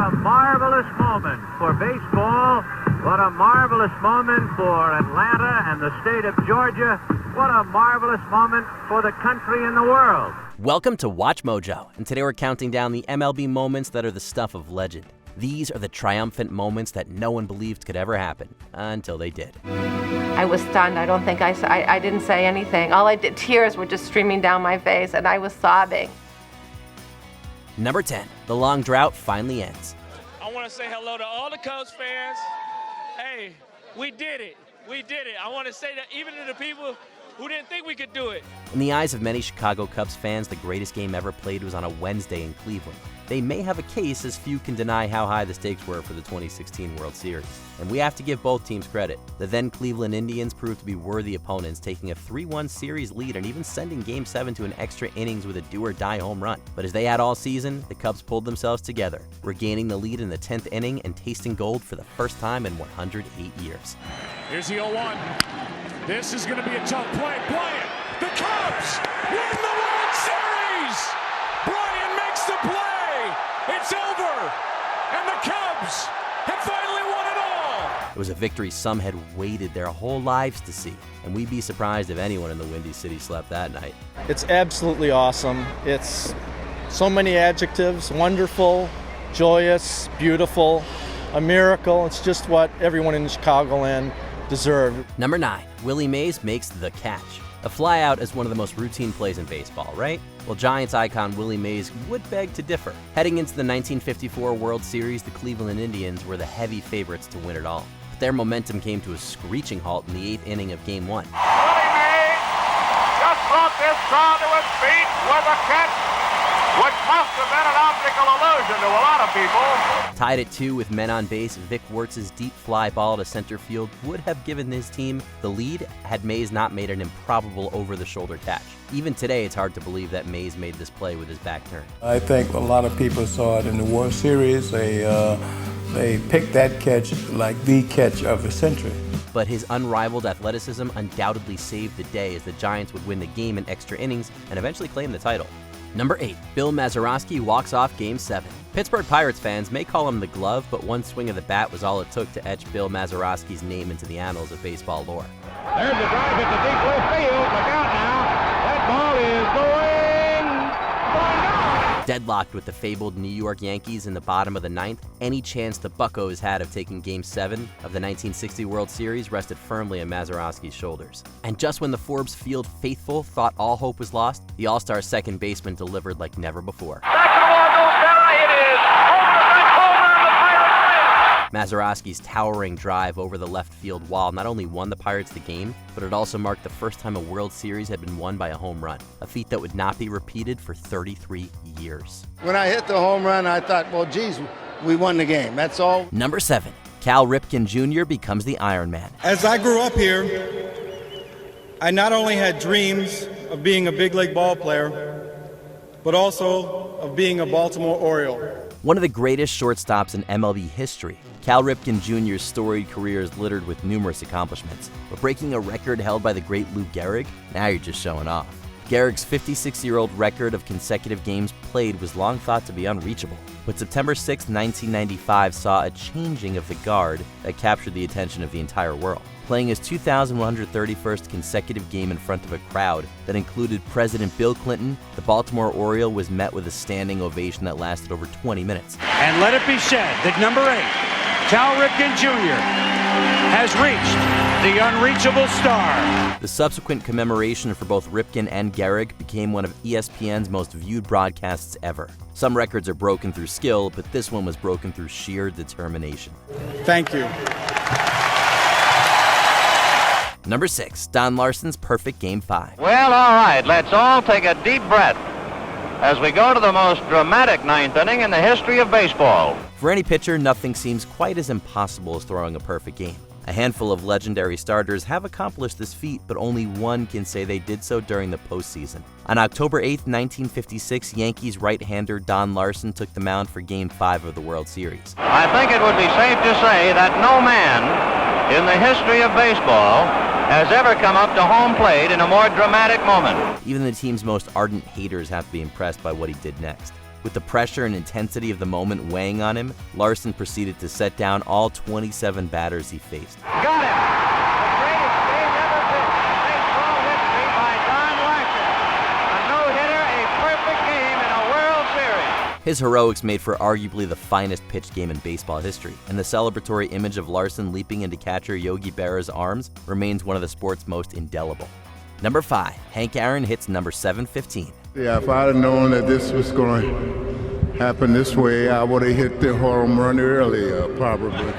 a marvelous moment for baseball. What a marvelous moment for Atlanta and the state of Georgia. What a marvelous moment for the country and the world. Welcome to Watch Mojo, and today we're counting down the MLB moments that are the stuff of legend. These are the triumphant moments that no one believed could ever happen, until they did. I was stunned. I didn't say anything. All I did, tears were just streaming down my face, and I was sobbing. Number 10, the long drought finally ends. I want to say hello to all the Cubs fans. Hey, we did it. We did it. I want to say that even to the people who didn't think we could do it. In the eyes of many Chicago Cubs fans, the greatest game ever played was on a Wednesday in Cleveland. They may have a case, as few can deny how high the stakes were for the 2016 World Series. And we have to give both teams credit. The then Cleveland Indians proved to be worthy opponents, taking a 3-1 series lead and even sending Game 7 to an extra innings with a do-or-die home run. But as they had all season, the Cubs pulled themselves together, regaining the lead in the 10th inning and tasting gold for the first time in 108 years. Here's the 0-1. This is going to be a tough play. Bryant, the Cubs win the World Series! Bryant makes the play! It's over! And the Cubs have finally won it all! It was a victory some had waited their whole lives to see, and we'd be surprised if anyone in the Windy City slept that night. It's absolutely awesome. It's so many adjectives: wonderful, joyous, beautiful, a miracle. It's just what everyone in Chicagoland deserved. Number 9, Willie Mays Makes the catch. A flyout is one of the most routine plays in baseball, right? Well, Giants icon Willie Mays would beg to differ. Heading into the 1954 World Series, the Cleveland Indians were the heavy favorites to win it all. But their momentum came to a screeching halt in the 8th inning of Game 1. Willie Mays just brought this crowd to its feet with a catch, which must have been an optical illusion to a lot of people. Tied at 2 with men on base, Vic Wertz's deep fly ball to center field would have given his team the lead had Mays not made an improbable over-the-shoulder catch. Even today, it's hard to believe that Mays made this play with his back turned. I think a lot of people saw it in the World Series. They picked that catch like the catch of the century. But his unrivaled athleticism undoubtedly saved the day, as the Giants would win the game in extra innings and eventually claim the title. Number 8, Bill Mazeroski walks off Game 7. Pittsburgh Pirates fans may call him the glove, but one swing of the bat was all it took to etch Bill Mazeroski's name into the annals of baseball lore. There's a drive into deep left field. Look out now. That ball is going down. Deadlocked with the fabled New York Yankees in the bottom of the 9th, any chance the Buccos had of taking Game 7 of the 1960 World Series rested firmly on Mazeroski's shoulders. And just when the Forbes Field faithful thought all hope was lost, the All-Star second baseman delivered like never before. Mazeroski's towering drive over the left field wall not only won the Pirates the game, but it also marked the first time a World Series had been won by a home run, a feat that would not be repeated for 33 years. When I hit the home run, I thought, well, geez, we won the game. That's all. Number 7, Cal Ripken Jr. becomes the Iron Man. As I grew up here, I not only had dreams of being a big league ball player, but also of being a Baltimore Oriole. One of the greatest shortstops in MLB history, Cal Ripken Jr.'s storied career is littered with numerous accomplishments, but breaking a record held by the great Lou Gehrig, now you're just showing off. Gehrig's 56-year-old record of consecutive games played was long thought to be unreachable, but September 6, 1995 saw a changing of the guard that captured the attention of the entire world. Playing his 2,131st consecutive game in front of a crowd that included President Bill Clinton, the Baltimore Oriole was met with a standing ovation that lasted over 20 minutes. And let it be said that number 8, Cal Ripken Jr. has reached the unreachable star. The subsequent commemoration for both Ripken and Gehrig became one of ESPN's most viewed broadcasts ever. Some records are broken through skill, but this one was broken through sheer determination. Thank you. Number 6, Don Larsens' perfect Game 5. Well, all right, let's all take a deep breath as we go to the most dramatic 9th inning in the history of baseball. For any pitcher, nothing seems quite as impossible as throwing a perfect game. A handful of legendary starters have accomplished this feat, but only one can say they did so during the postseason. On October 8, 1956, Yankees right-hander Don Larsen took the mound for Game 5 of the World Series. I think it would be safe to say that no man in the history of baseball has ever come up to home plate in a more dramatic moment. Even the team's most ardent haters have to be impressed by what he did next. With the pressure and intensity of the moment weighing on him, Larsen proceeded to set down all 27 batters he faced. Got him! The greatest game ever pitched in baseball history by Don Larsen. A no-hitter, a perfect game in a World Series. His heroics made for arguably the finest pitched game in baseball history, and the celebratory image of Larsen leaping into catcher Yogi Berra's arms remains one of the sport's most indelible. Number 5, Hank Aaron hits number 715. Yeah, if I'd have known that this was going to happen this way, I would have hit the home run earlier, probably.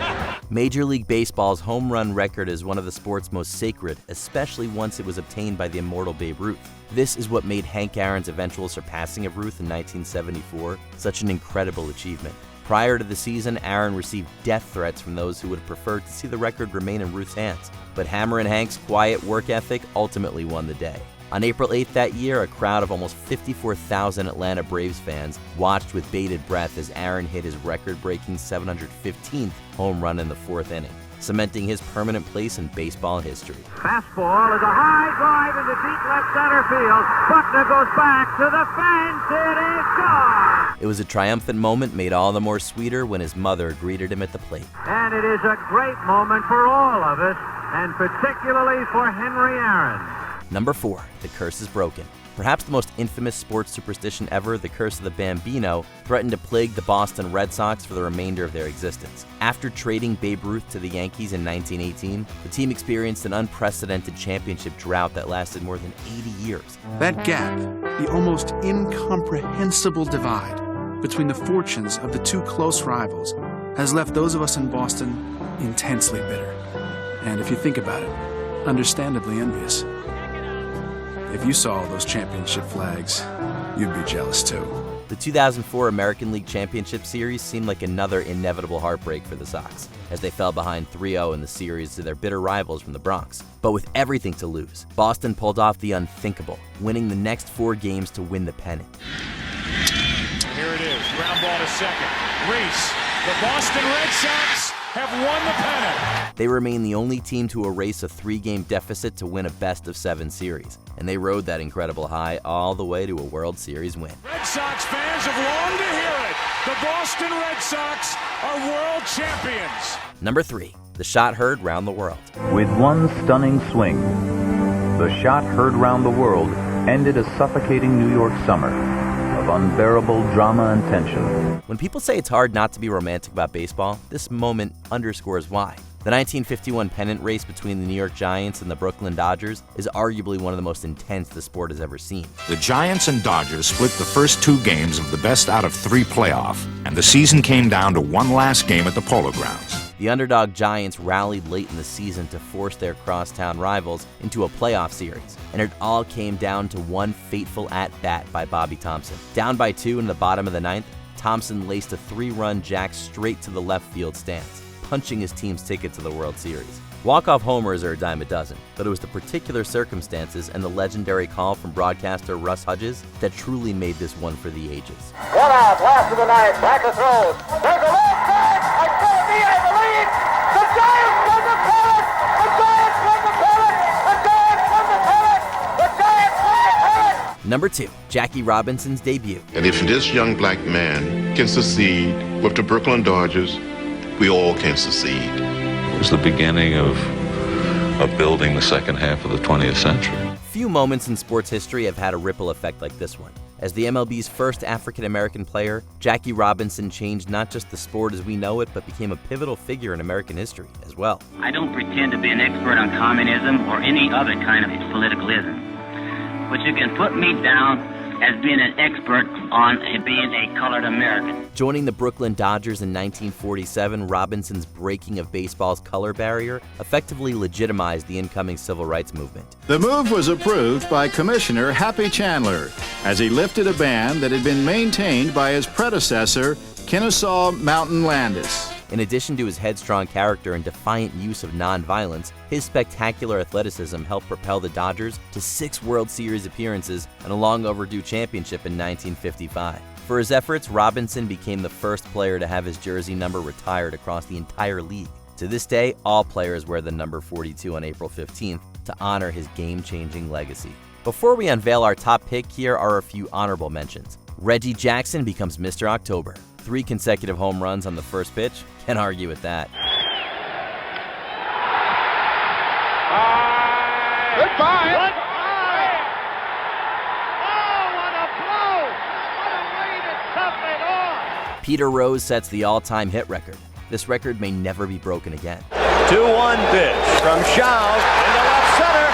Major League Baseball's home run record is one of the sport's most sacred, especially once it was obtained by the immortal Babe Ruth. This is what made Hank Aaron's eventual surpassing of Ruth in 1974 such an incredible achievement. Prior to the season, Aaron received death threats from those who would have preferred to see the record remain in Ruth's hands. But Hammer and Hank's quiet work ethic ultimately won the day. On April 8th that year, a crowd of almost 54,000 Atlanta Braves fans watched with bated breath as Aaron hit his record-breaking 715th home run in the 4th inning, cementing his permanent place in baseball history. Fastball is a high drive into deep left center field. Buckner goes back to the fence. It is gone. It was a triumphant moment made all the more sweeter when his mother greeted him at the plate. And it is a great moment for all of us, and particularly for Henry Aaron. Number 4, the curse is broken. Perhaps the most infamous sports superstition ever, the curse of the Bambino, threatened to plague the Boston Red Sox for the remainder of their existence. After trading Babe Ruth to the Yankees in 1918, the team experienced an unprecedented championship drought that lasted more than 80 years. That gap, the almost incomprehensible divide between the fortunes of the two close rivals, has left those of us in Boston intensely bitter. And if you think about it, understandably envious. If you saw those championship flags, you'd be jealous too. The 2004 American League Championship Series seemed like another inevitable heartbreak for the Sox, as they fell behind 3-0 in the series to their bitter rivals from the Bronx. But with everything to lose, Boston pulled off the unthinkable, winning the next 4 games to win the pennant. Here it is, ground ball to second. Reese, the Boston Red Sox have won the pennant. They remain the only team to erase a 3-game deficit to win a best-of-7 series, and they rode that incredible high all the way to a World Series win. Red Sox fans have longed to hear it. The Boston Red Sox are world champions. Number 3, the shot heard round the world. With one stunning swing, the shot heard round the world ended a suffocating New York summer of unbearable drama and tension. When people say it's hard not to be romantic about baseball, this moment underscores why. The 1951 pennant race between the New York Giants and the Brooklyn Dodgers is arguably one of the most intense the sport has ever seen. The Giants and Dodgers split the first 2 games of the best out of 3 playoff, and the season came down to one last game at the Polo Grounds. The underdog Giants rallied late in the season to force their crosstown rivals into a playoff series, and it all came down to one fateful at-bat by Bobby Thomson. Down by 2 in the bottom of the 9th, Thomson laced a 3-run jack straight to the left field stands, punching his team's ticket to the World Series. Walk-off homers are a dime a dozen, but it was the particular circumstances and the legendary call from broadcaster Russ Hodges that truly made this one for the ages. 1 out, last of the 9th, Backer throws. There's a long tag. I can't be at the lead. The Giants win the pennant. The Giants win the pennant. The Giants win the pennant. The Giants win the pennant. Number 2, Jackie Robinson's debut. And if this young black man can succeed with the Brooklyn Dodgers, we all can succeed. It was the beginning of building the second half of the 20th century. Few moments in sports history have had a ripple effect like this one. As the MLB's first African-American player, Jackie Robinson changed not just the sport as we know it, but became a pivotal figure in American history as well. I don't pretend to be an expert on communism or any other kind of politicalism, but you can put me down as being an expert on being a colored American. Joining the Brooklyn Dodgers in 1947, Robinson's breaking of baseball's color barrier effectively legitimized the incoming civil rights movement. The move was approved by Commissioner Happy Chandler as he lifted a ban that had been maintained by his predecessor, Kennesaw Mountain Landis. In addition to his headstrong character and defiant use of nonviolence, his spectacular athleticism helped propel the Dodgers to 6 World Series appearances and a long overdue championship in 1955. For his efforts, Robinson became the first player to have his jersey number retired across the entire league. To this day, all players wear the number 42 on April 15th to honor his game-changing legacy. Before we unveil our top pick, here are a few honorable mentions. Reggie Jackson becomes Mr. October. 3 consecutive home runs on the first pitch. Can't argue with that. Goodbye. Goodbye. Peter Rose sets the all-time hit record. This record may never be broken again. 2-1 pitch from Shaw into left center.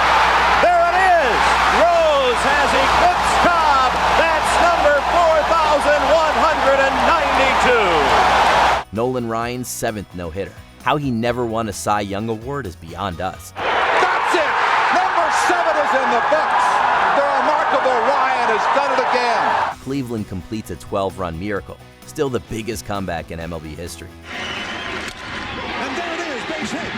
There it is. Rose has eclipsed Cobb. That's number 4,192. Nolan Ryan's 7th no-hitter. How he never won a Cy Young Award is beyond us. That's it. Number 7 is in the books. The remarkable Ryan has done it again. Cleveland completes a 12-run miracle. Still the biggest comeback in MLB history. And there it is, base hit.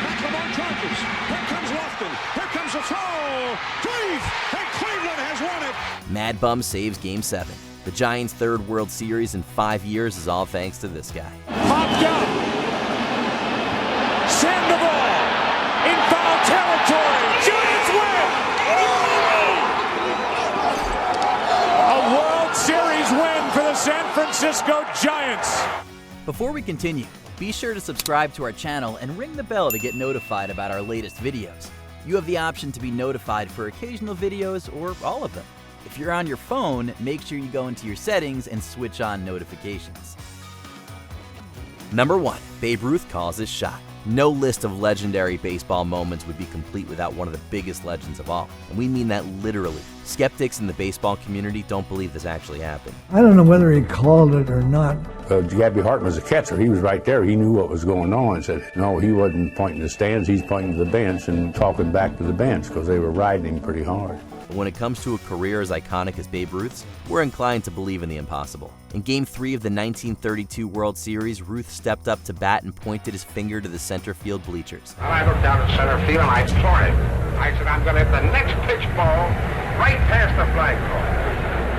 McLemore charges. Here comes Lofton. Here comes the throw. Drive, and Cleveland has won it. Mad Bum saves Game 7. The Giants' 3rd World Series in 5 years is all thanks to this guy. Popped up. Sandoval in foul territory. Giants win. A World Series win for the San Francisco Giants. Before we continue, be sure to subscribe to our channel and ring the bell to get notified about our latest videos. You have the option to be notified for occasional videos or all of them. If you're on your phone, make sure you go into your settings and switch on notifications. Number 1. Babe Ruth calls his shot. No list of legendary baseball moments would be complete without one of the biggest legends of all. And we mean that literally. Skeptics in the baseball community don't believe this actually happened. I don't know whether he called it or not. Gabby Hartman was a catcher. He was right there. He knew what was going on and said, no, he wasn't pointing to the stands. He's pointing to the bench and talking back to the bench because they were riding him pretty hard. But when it comes to a career as iconic as Babe Ruth's, we're inclined to believe in the impossible. In Game 3 of the 1932 World Series, Ruth stepped up to bat and pointed his finger to the center field bleachers. Well, I looked down at center field and I saw it. I said, I'm going to hit the next pitch ball right past the flagpole.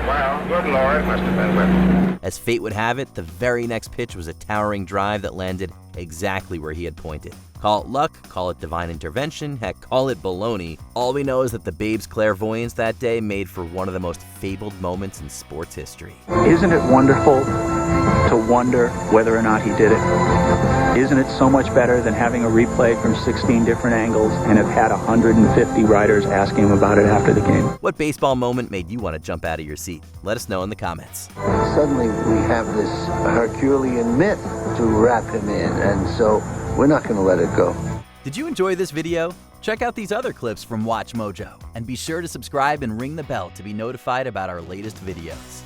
Well, good Lord, must have been with him. As fate would have it, the very next pitch was a towering drive that landed exactly where he had pointed. Call it luck, call it divine intervention, heck, call it baloney. All we know is that the Babe's clairvoyance that day made for one of the most fabled moments in sports history. Isn't it wonderful to wonder whether or not he did it? Isn't it so much better than having a replay from 16 different angles and have had 150 writers asking him about it after the game? What baseball moment made you want to jump out of your seat? Let us know in the comments. Suddenly we have this Herculean myth to wrap him in, and so we're not going to let it go. Did you enjoy this video? Check out these other clips from WatchMojo, and be sure to subscribe and ring the bell to be notified about our latest videos.